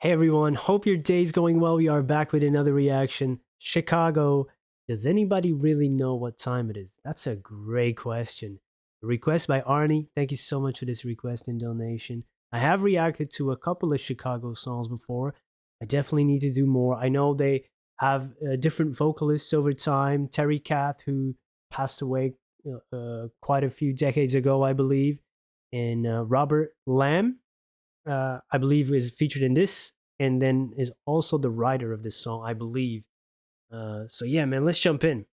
Hey everyone, hope your day's going well. We are back with another reaction. Chicago, does anybody really know what time it is? That's a great question. A request by Arnie. Thank you so much for this request and donation. I have reacted to a couple of Chicago songs before. I definitely need to do more. I know they have different vocalists over time. Terry Kath, who passed away quite a few decades ago, I believe, and Robert Lamb, I believe, is featured in this, and then is also the writer of this song, I believe. So yeah, man, let's jump in.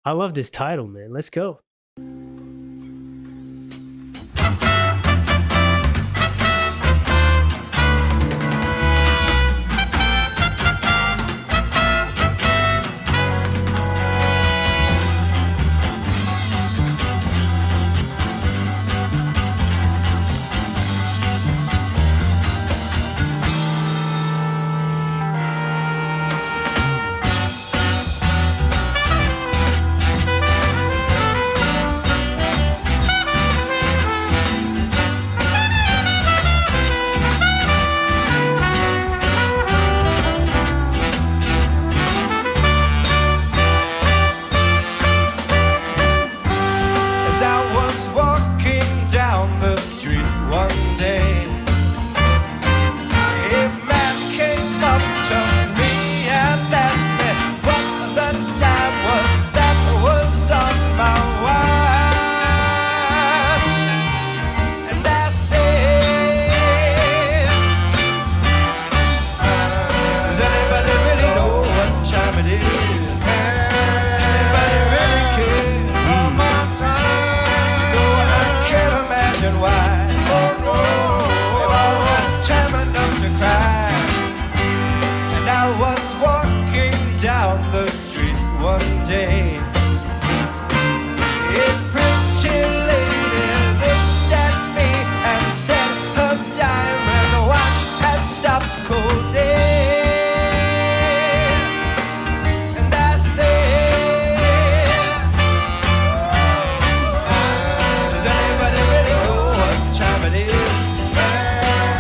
I love this title, man. Let's go. As I was walking down the street one day, a man came up to me and asked me what the time was that was on my watch. And I said, does anybody really know what time it is? Does anybody really care? Why? We've all got time enough to cry. And I was walking down the street one day. A pretty lady looked at me and said her diamond watch had stopped cold dead. And I said, does anybody really know what time it is?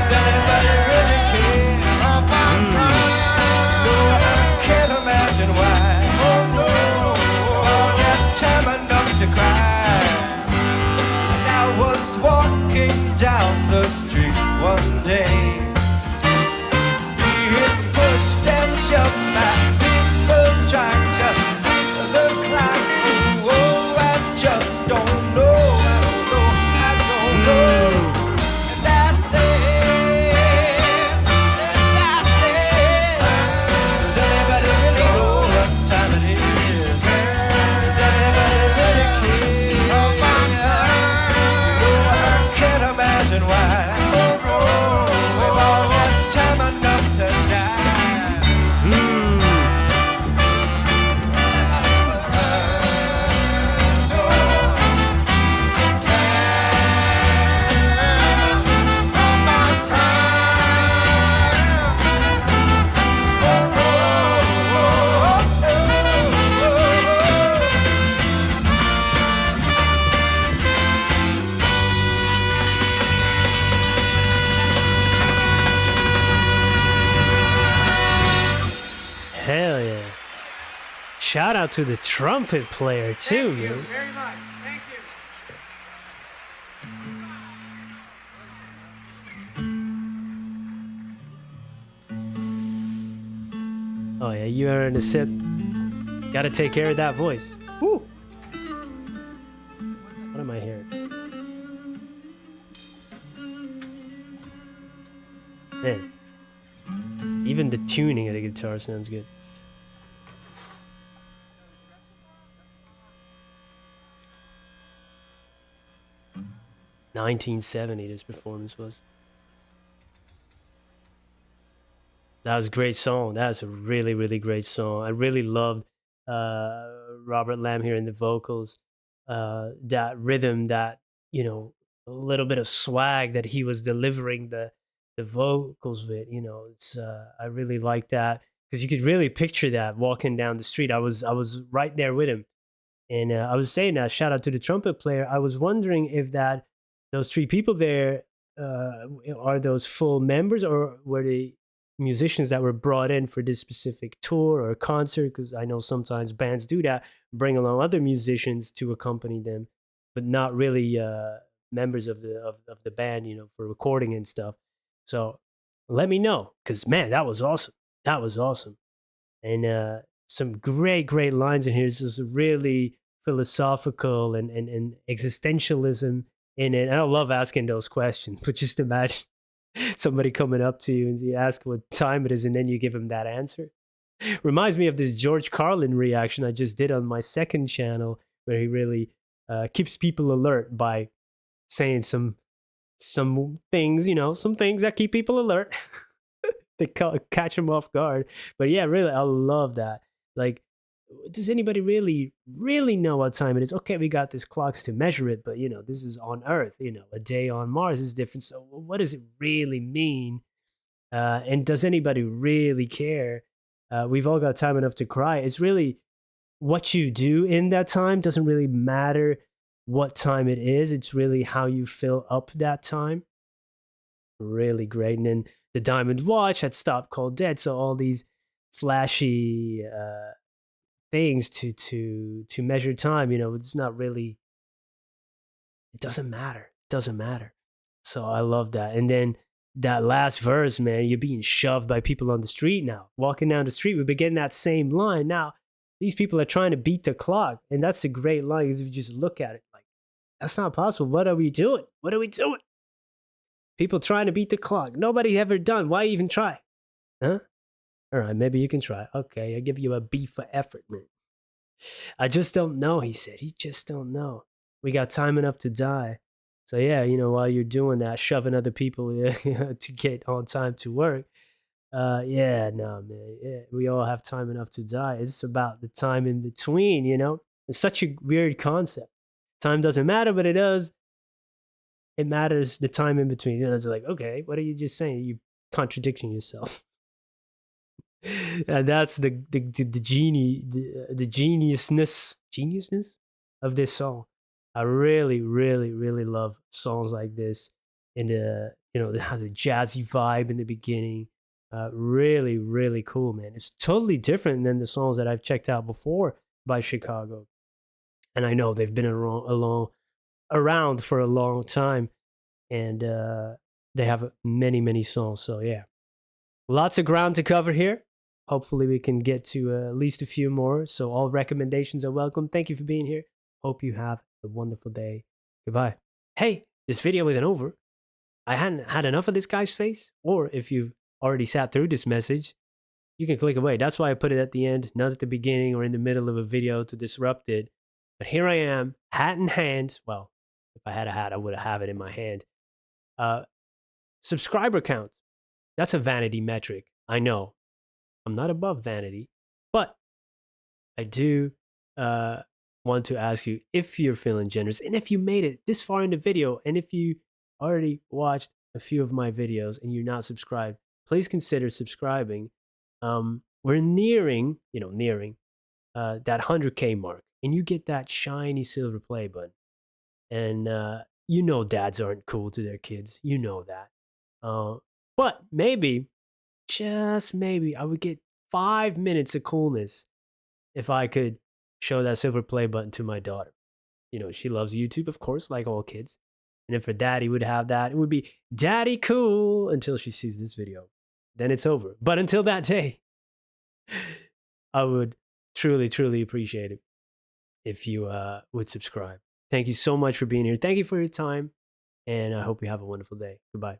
Does anybody really care about time? No, I can't imagine why. All that time enough to cry. And I was walking down the street one day. It pushed and shoved my people trying to beat the clock. Oh, I just don't know. And I said, does anybody really know what time it is? Does anybody really care? No, I can't imagine why. We've all got time enough to die. Hell yeah. Shout out to the trumpet player too, Thank you man. very much. Thank you. Oh yeah, you are in a sip. Gotta take care of that voice. Woo! What am I hearing? Man. Even the tuning of the guitar sounds good. "1970" this performance was. That was a great song. That's a really, really great song. I really loved Robert Lamb here in the vocals. That rhythm, that, a little bit of swag that he was delivering the vocals with. It's I really like that because you could really picture that walking down the street. I was right there with him, and I was saying that shout out to the trumpet player. I was wondering if that those three people there are those full members, or were they musicians that were brought in for this specific tour or concert, because I know sometimes bands do that, bring along other musicians to accompany them, but not really members of the band, for recording and stuff. So let me know, because man, that was awesome. That was awesome. And some great lines in here. This is really philosophical and existentialism in it. I don't love asking those questions, but just imagine somebody coming up to you and you ask what time it is, and then you give them that answer. Reminds me of this George Carlin reaction I just did on my second channel, where he really keeps people alert by saying some things, some things that keep people alert. They catch them off guard. But yeah, really, I love that. Like, does anybody really know what time it is? Okay, we got these clocks to measure it, but this is on Earth. A day on Mars is different. So what does it really mean? And does anybody really care? We've all got time enough to cry. It's really what you do in that time doesn't really matter what time it is. It's really how you fill up that time. Really great. And then the diamond watch had stopped cold dead. So all these flashy things to measure time, it's not really, it doesn't matter. It doesn't matter. So I love that. And then that last verse, man, you're being shoved by people on the street now. Walking down the street, we've been getting that same line. Now, these people are trying to beat the clock. And that's a great line, because if you just look at it, like, that's not possible. What are we doing? What are we doing? People trying to beat the clock. Nobody ever done. Why even try? Huh? All right, maybe you can try. Okay, I give you a B for effort, man. I just don't know, he said. He just don't know. We got time enough to die. So yeah, while you're doing that, shoving other people to get on time to work. Yeah, no, man. Yeah, we all have time enough to die. It's about the time in between, It's such a weird concept. Time doesn't matter, but it does. It matters the time in between. It's like, okay, what are you just saying? You contradicting yourself. And that's the geniusness of this song. I really love songs like this, and it has a jazzy vibe in the beginning. Really cool, man. It's totally different than the songs that I've checked out before by Chicago, and I know they've been around for a long time, and they have many songs. So yeah, lots of ground to cover here. Hopefully we can get to at least a few more. So all recommendations are welcome. Thank you for being here. Hope you have a wonderful day. Goodbye. Hey, this video isn't over. I hadn't had enough of this guy's face. Or if you've already sat through this message, you can click away. That's why I put it at the end, not at the beginning or in the middle of a video to disrupt it. But here I am, hat in hand. Well, if I had a hat, I would have it in my hand. Subscriber count. That's a vanity metric. I know. I'm not above vanity, but I do want to ask you if you're feeling generous, and if you made it this far in the video, and if you already watched a few of my videos and you're not subscribed, please consider subscribing. We're nearing that 100K mark, and you get that shiny silver play button. And dads aren't cool to their kids. You know that. But maybe, just maybe, I would get 5 minutes of coolness if I could show that silver play button to my daughter. She loves YouTube, of course, like all kids. And if her daddy would have that, it would be daddy cool until she sees this video. Then it's over. But until that day, I would truly appreciate it if you would subscribe. Thank you so much for being here. Thank you for your time. And I hope you have a wonderful day. Goodbye.